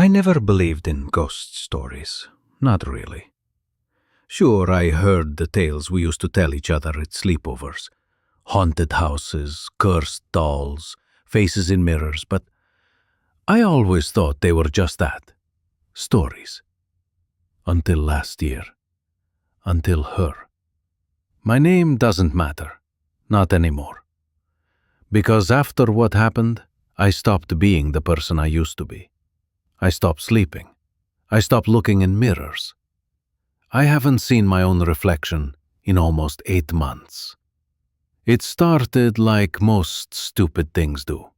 I never believed in ghost stories. Not really. Sure, I heard the tales we used to tell each other at sleepovers. Haunted houses, cursed dolls, faces in mirrors, but I always thought they were just that. Stories. Until last year. Until her. My name doesn't matter. Not anymore. Because after what happened, I stopped being the person I used to be. I stopped sleeping. I stopped looking in mirrors. I haven't seen my own reflection in almost 8 months. It started like most stupid things do,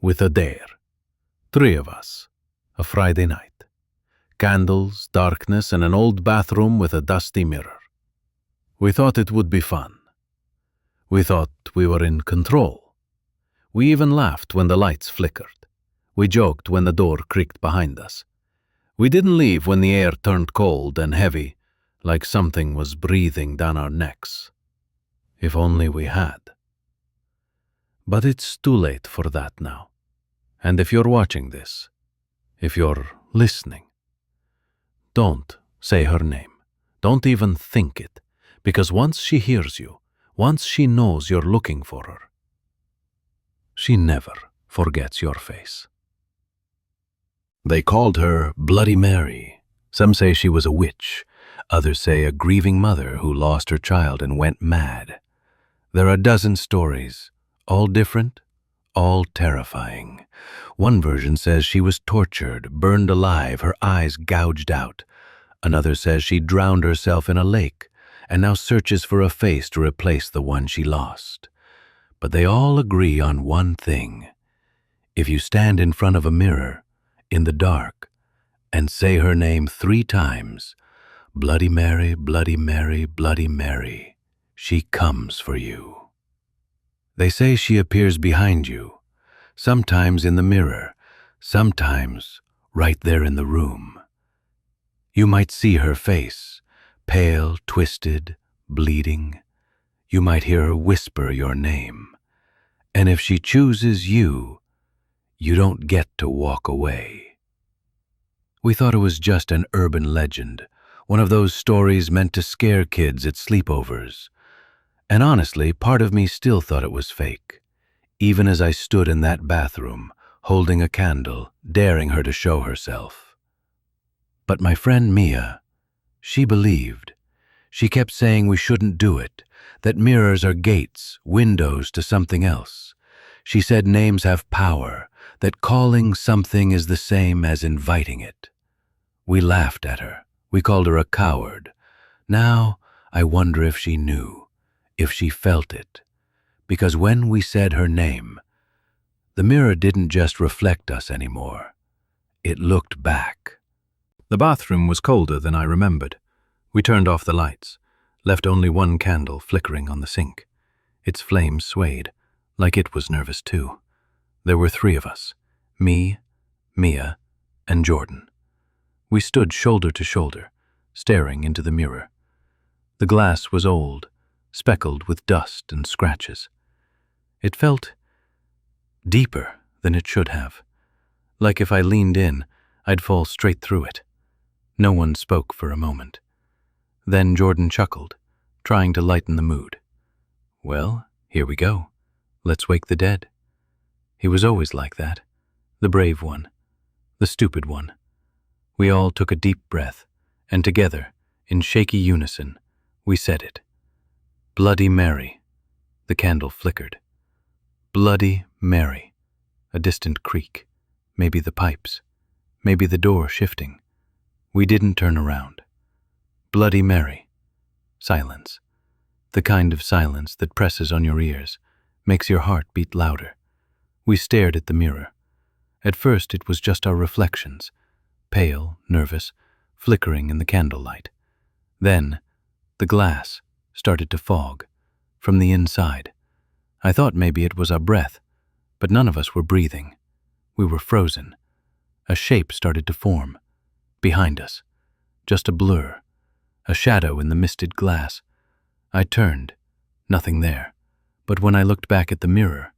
with a dare. 3 of us, a Friday night. Candles, darkness, and an old bathroom with a dusty mirror. We thought it would be fun. We thought we were in control. We even laughed when the lights flickered. We joked when the door creaked behind us. We didn't leave when the air turned cold and heavy, like something was breathing down our necks. If only we had. But it's too late for that now. And if you're watching this, if you're listening, don't say her name. Don't even think it, because once she hears you, once she knows you're looking for her, she never forgets your face. They called her Bloody Mary. Some say she was a witch. Others say a grieving mother who lost her child and went mad. There are a dozen stories, all different, all terrifying. One version says she was tortured, burned alive, her eyes gouged out. Another says she drowned herself in a lake and now searches for a face to replace the one she lost. But they all agree on one thing. If you stand in front of a mirror, in the dark, and say her name 3 times, Bloody Mary, Bloody Mary, Bloody Mary, she comes for you. They say she appears behind you, sometimes in the mirror, sometimes right there in the room. You might see her face, pale, twisted, bleeding. You might hear her whisper your name. And if she chooses you, you don't get to walk away. We thought it was just an urban legend, one of those stories meant to scare kids at sleepovers. And honestly, part of me still thought it was fake, even as I stood in that bathroom, holding a candle, daring her to show herself. But my friend Mia, she believed. She kept saying we shouldn't do it, that mirrors are gates, windows to something else. She said names have power, that calling something is the same as inviting it. We laughed at her. We called her a coward. Now I wonder if she knew, if she felt it. Because when we said her name, the mirror didn't just reflect us anymore. It looked back. The bathroom was colder than I remembered. We turned off the lights, left only one candle flickering on the sink. Its flames swayed, like it was nervous too. There were 3 of us, me, Mia, and Jordan. We stood shoulder to shoulder, staring into the mirror. The glass was old, speckled with dust and scratches. It felt deeper than it should have, like if I leaned in, I'd fall straight through it. No one spoke for a moment. Then Jordan chuckled, trying to lighten the mood. Well, here we go. Let's wake the dead. He was always like that, the brave one, the stupid one. We all took a deep breath, and together, in shaky unison, we said it. Bloody Mary. The candle flickered. Bloody Mary. A distant creak. Maybe the pipes. Maybe the door shifting. We didn't turn around. Bloody Mary. Silence. The kind of silence that presses on your ears, makes your heart beat louder. We stared at the mirror. At first it was just our reflections, pale, nervous, flickering in the candlelight. Then, the glass started to fog, from the inside. I thought maybe it was our breath, but none of us were breathing. We were frozen. A shape started to form, behind us. Just a blur, a shadow in the misted glass. I turned, nothing there, but when I looked back at the mirror,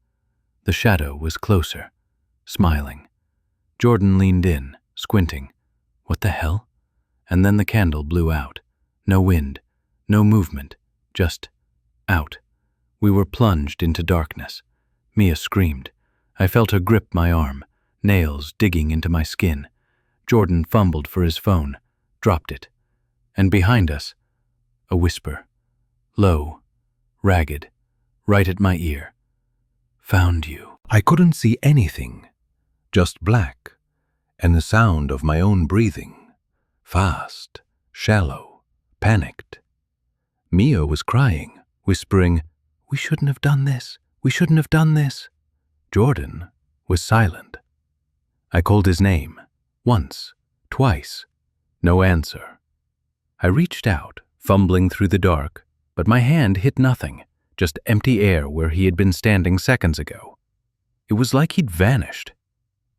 the shadow was closer, smiling. Jordan leaned in, squinting. What the hell? And then the candle blew out. No wind, no movement, just out. We were plunged into darkness. Mia screamed. I felt her grip my arm, nails digging into my skin. Jordan fumbled for his phone, dropped it. And behind us, a whisper. Low, ragged, right at my ear. Found you. I couldn't see anything, just black, and the sound of my own breathing. Fast, shallow, panicked. Mia was crying, whispering, "We shouldn't have done this. We shouldn't have done this." Jordan was silent. I called his name, once, twice. No answer. I reached out, fumbling through the dark, but my hand hit nothing, just empty air where he had been standing seconds ago. It was like he'd vanished.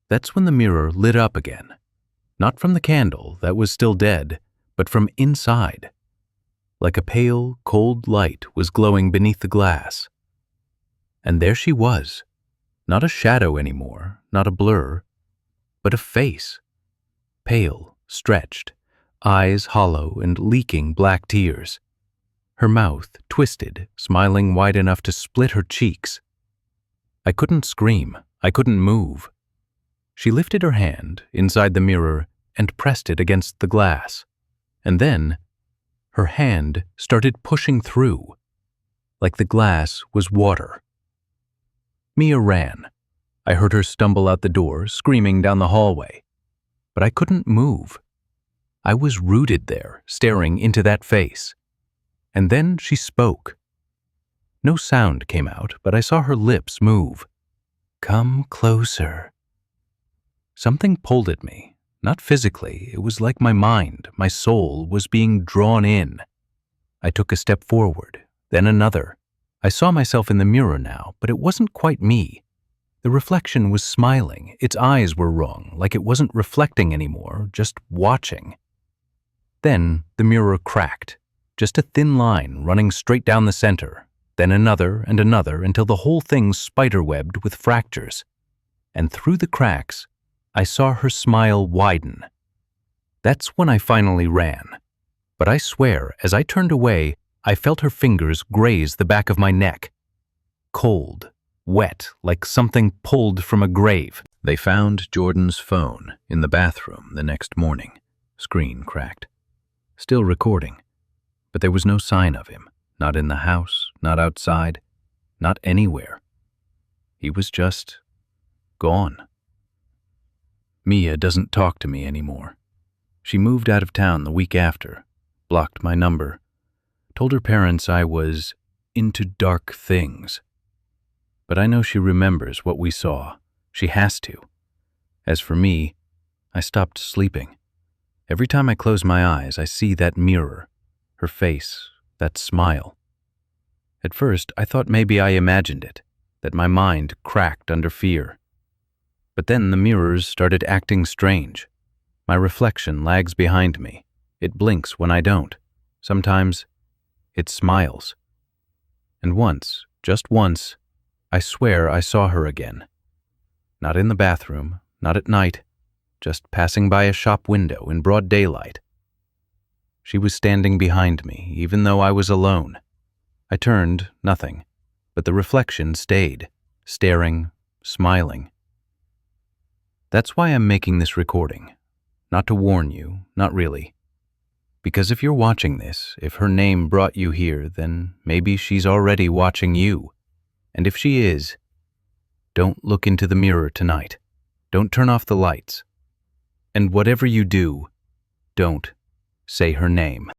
That's when the mirror lit up again. Not from the candle, that was still dead, but from inside. Like a pale, cold light was glowing beneath the glass. And there she was. Not a shadow anymore, not a blur, but a face. Pale, stretched, eyes hollow and leaking black tears. Her mouth twisted, smiling wide enough to split her cheeks. I couldn't scream. I couldn't move. She lifted her hand inside the mirror and pressed it against the glass. And then, her hand started pushing through, like the glass was water. Mia ran. I heard her stumble out the door, screaming down the hallway. But I couldn't move. I was rooted there, staring into that face. And then she spoke. No sound came out, but I saw her lips move. "Come closer." Something pulled at me, not physically. It was like my mind, my soul, was being drawn in. I took a step forward, then another. I saw myself in the mirror now, but it wasn't quite me. The reflection was smiling. Its eyes were wrong, like it wasn't reflecting anymore, just watching. Then the mirror cracked, just a thin line running straight down the center, then another and another until the whole thing spiderwebbed with fractures. And through the cracks, I saw her smile widen. That's when I finally ran. But I swear, as I turned away, I felt her fingers graze the back of my neck. Cold, wet, like something pulled from a grave. They found Jordan's phone in the bathroom the next morning. Screen cracked. Still recording. But there was no sign of him. Not in the house, not outside, not anywhere. He was just gone. Mia doesn't talk to me anymore. She moved out of town the week after, blocked my number, told her parents I was into dark things. But I know she remembers what we saw. She has to. As for me, I stopped sleeping. Every time I close my eyes, I see that mirror, her face, that smile. At first, I thought maybe I imagined it, that my mind cracked under fear. But then the mirrors started acting strange. My reflection lags behind me. It blinks when I don't. Sometimes it smiles. And once, just once, I swear I saw her again. Not in the bathroom, not at night, just passing by a shop window in broad daylight. She was standing behind me, even though I was alone. I turned, nothing, but the reflection stayed, staring, smiling. That's why I'm making this recording. Not to warn you, not really. Because if you're watching this, if her name brought you here, then maybe she's already watching you. And if she is, don't look into the mirror tonight. Don't turn off the lights. And whatever you do, don't say her name.